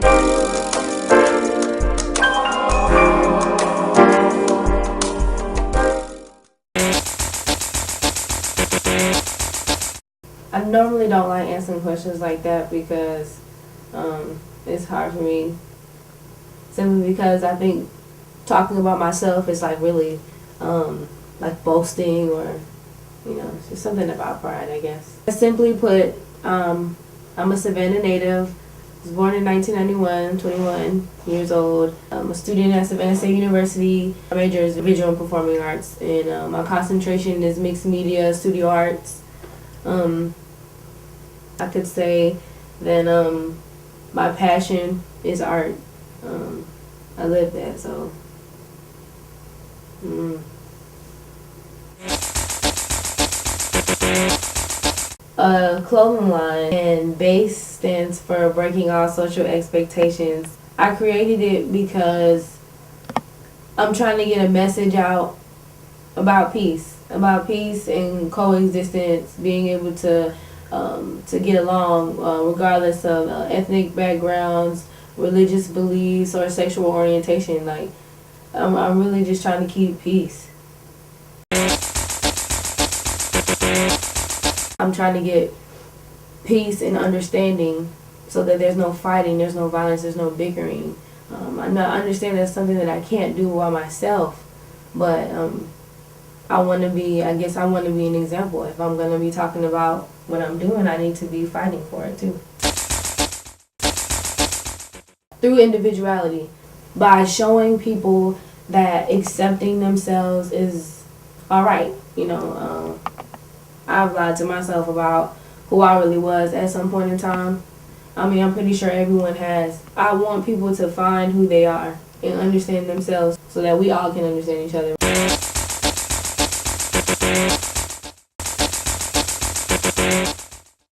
I normally don't like answering questions like that because it's hard for me, simply because I think talking about myself is like really like boasting, or it's just something about pride, I guess. Simply put, I'm a Savannah native. I was born in 1991, 21 years old. I'm a student at Savannah State University. My major is visual and performing arts, and my concentration is mixed media, studio arts. I could say that my passion is art. I live that, so. A clothing line, and BASE stands for Breaking All Social Expectations. I created it because I'm trying to get a message out about peace and coexistence, being able to get along regardless of ethnic backgrounds, religious beliefs, or sexual orientation. Like, I'm really just trying to keep peace. I'm trying to get peace and understanding so that there's no fighting, there's no violence, there's no bickering. I understand that's something that I can't do by myself, but I want to be an example. If I'm going to be talking about what I'm doing, I need to be fighting for it too. Through individuality, by showing people that accepting themselves is alright. I've lied to myself about who I really was at some point in time. I mean, I'm pretty sure everyone has. I want people to find who they are and understand themselves so that we all can understand each other.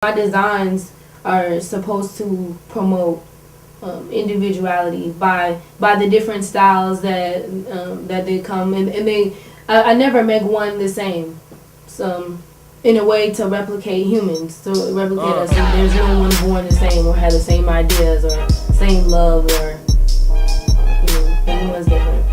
My designs are supposed to promote individuality by the different styles that they come in, and I never make one the same. So, in a way to replicate humans, to replicate us. There's no one born the same or have the same ideas or same love, or everyone's different.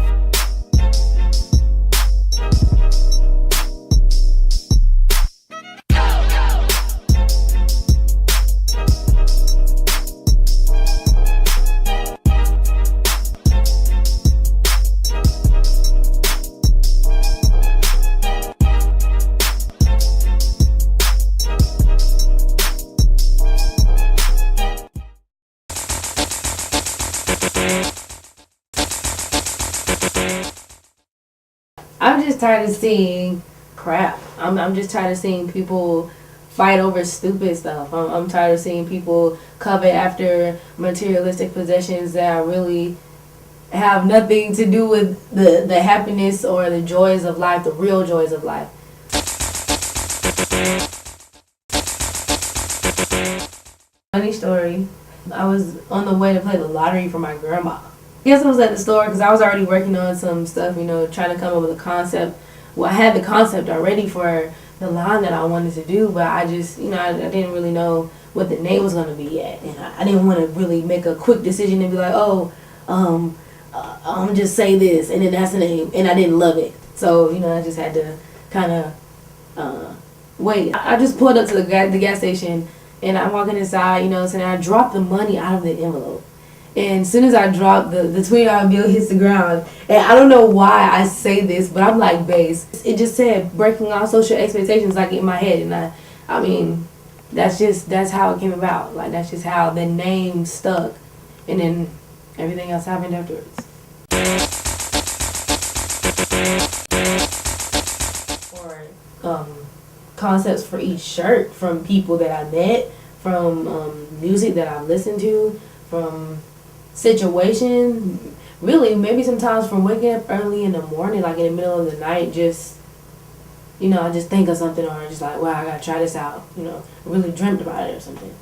I'm just tired of seeing crap. I'm just tired of seeing people fight over stupid stuff. I'm tired of seeing people covet after materialistic possessions that really have nothing to do with the happiness or the joys of life, the real joys of life. Funny story. I was on the way to play the lottery for my grandma. I guess I was at the store because I was already working on some stuff, trying to come up with a concept. Well, I had the concept already for the line that I wanted to do, but I just, I didn't really know what the name was going to be yet. And I didn't want to really make a quick decision and be like, I'm just say this, and then that's the name. And I didn't love it. So, I just had to kind of wait. I just pulled up to the gas station, and I'm walking inside, and I dropped the money out of the envelope. And as soon as I dropped, the $20 bill hits the ground. And I don't know why I say this, but I'm like BASE. It just said breaking all social expectations, like, in my head. And I mean, that's how it came about. Like, that's just how the name stuck. And then everything else happened afterwards. Or concepts for each shirt from people that I met, from music that I've listened to, from situation, really maybe sometimes from waking up early in the morning, like in the middle of the night, just I just think of something, or just like, wow, I gotta try this out, I really dreamt about it or something.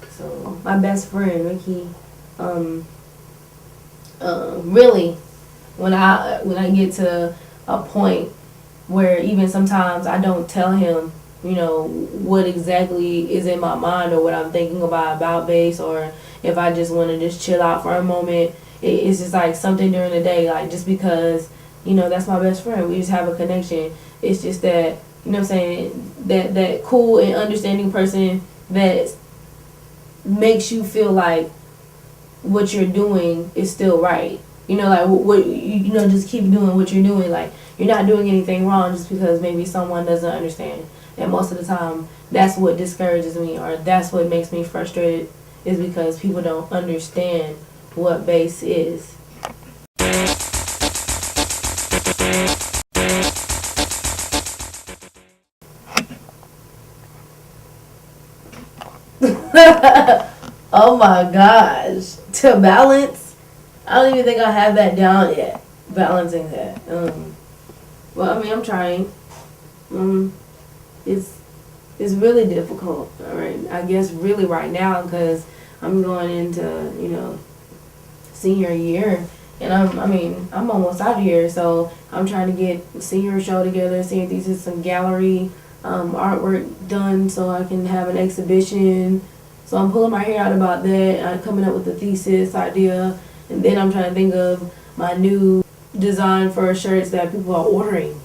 So my best friend Ricky, really, when I get to a point where even sometimes I don't tell him what exactly is in my mind or what I'm thinking about BASE, or if I just want to just chill out for a moment. It's just like something during the day, like just because, that's my best friend. We just have a connection. It's just that, you know what I'm saying, that cool and understanding person that makes you feel like what you're doing is still right. Like what just keep doing what you're doing. Like you're not doing anything wrong just because maybe someone doesn't understand. And most of the time, that's what discourages me, or that's what makes me frustrated, is because people don't understand what base is. Oh my gosh. To balance, I don't even think I have that down yet. Balancing that. Well, I mean, I'm trying. It's really difficult. All right, I guess really right now because I'm going into senior year, and I'm almost out of here, so I'm trying to get senior show together, senior thesis, some gallery artwork done so I can have an exhibition. So I'm pulling my hair out about that. I'm coming up with a thesis idea, and then I'm trying to think of my new design for shirts that people are ordering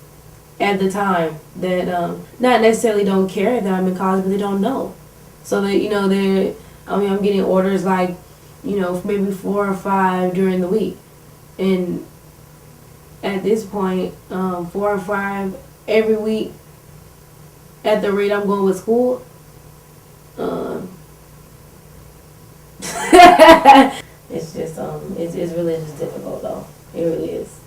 at the time that not necessarily don't care that I'm in college, but they don't know. So that I'm getting orders like maybe 4 or 5 during the week, and at this point 4 or 5 every week at the rate I'm going with school. It's just it's really just difficult though. It really is.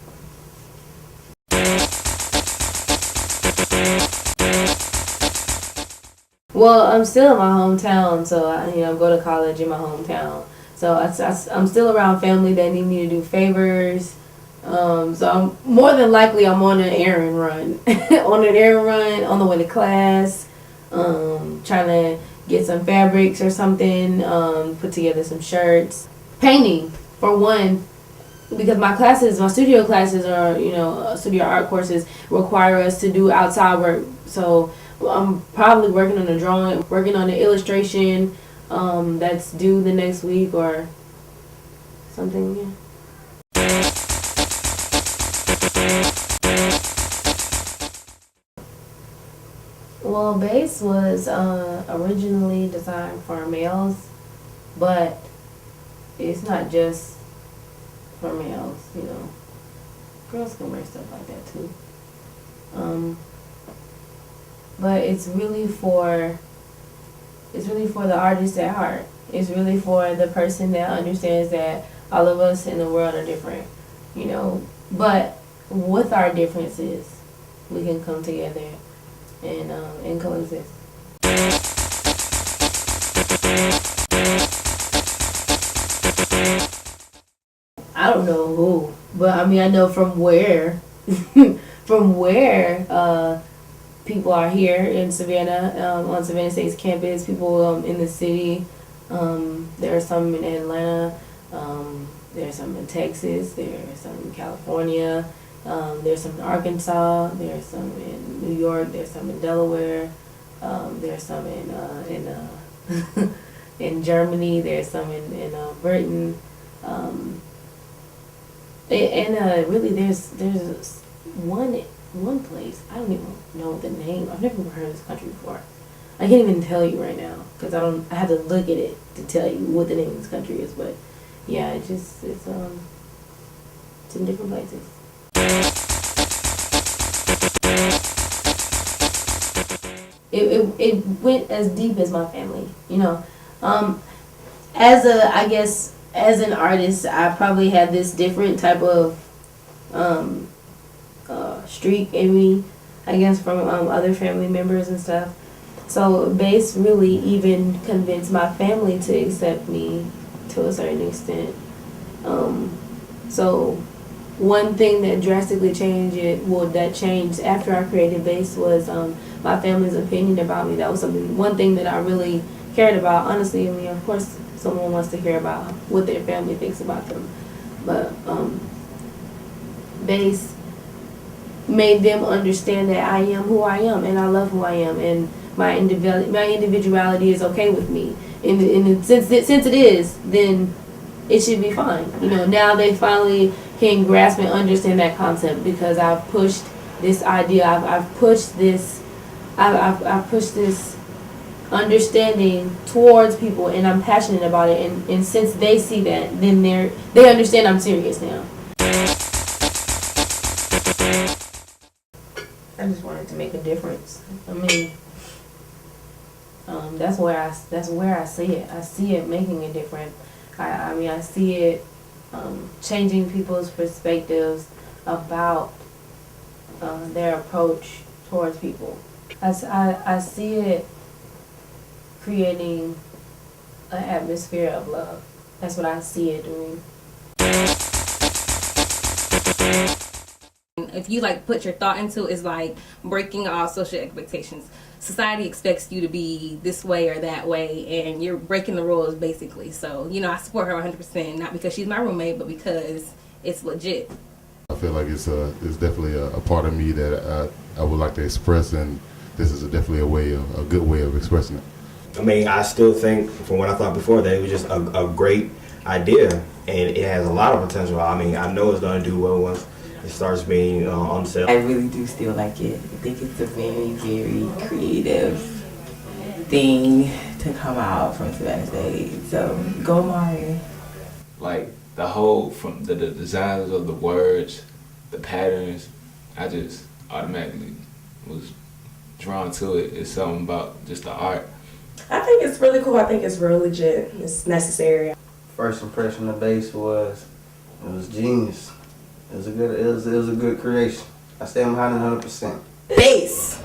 Well, I'm still in my hometown, so I go to college in my hometown. So I'm still around family that need me to do favors. So I'm more than likely I'm on an errand run, on the way to class, trying to get some fabrics or something, put together some shirts, painting for one, because my studio classes are studio art courses require us to do outside work. So I'm probably working on a drawing, working on an illustration that's due the next week or something. Yeah. Well, base was originally designed for males, but it's not just for males. Girls can wear stuff like that too. But it's really for the artist at heart. It's really for the person that understands that all of us in the world are different, But with our differences, we can come together and coexist. I don't know who, but I know from where, people are here in Savannah, on Savannah State's campus, people in the city. There are some in Atlanta, there are some in Texas, there are some in California, there's some in Arkansas, there's some in New York, there's some in Delaware, there's some in in Germany, there's some in Britain, and really there's one place, I don't even know the name. I've never heard of this country before. I can't even tell you right now because I have to look at it to tell you what the name of this country is. But yeah, it's in different places. It went as deep as my family, as an artist, I probably had this different type of streak in me, I guess, from other family members and stuff. So base really even convinced my family to accept me to a certain extent. So one thing that drastically that changed after I created base was my family's opinion about me. That was one thing that I really cared about. Honestly, of course, someone wants to hear about what their family thinks about them, but base made them understand that I am who I am and I love who I am, and my individuality is okay with me. and since it is, then it should be fine. You know, now they finally can grasp and understand that concept because I've pushed this idea. I've pushed this. I've pushed this understanding towards people, and I'm passionate about it. And since they see that, then they understand I'm serious now. I just wanted to make a difference. I mean, that's where I see it. I see it making a difference. I mean, I see it changing people's perspectives about their approach towards people. I see it creating an atmosphere of love. That's what I see it doing. If you like put your thought into it, it's like breaking all social expectations. Society expects you to be this way or that way, and you're breaking the rules basically. So, you know, I support her 100%, not because she's my roommate, but because it's legit. I feel like it's definitely a part of me that I would like to express, and this is definitely a good way of expressing it. I mean, I still think, from what I thought before, that it was just a great idea, and it has a lot of potential. I mean, I know it's going to do well once it starts being on sale. I really do still like it. I think it's a very, very creative thing to come out from Savannah State. So, go Mari. Like, the whole, from the designs of the words, the patterns, I just automatically was drawn to it. It's something about just the art. I think it's really cool. I think it's real legit. It's necessary. First impression of base was it was genius. It was a good creation. I stand behind it 100%. Base.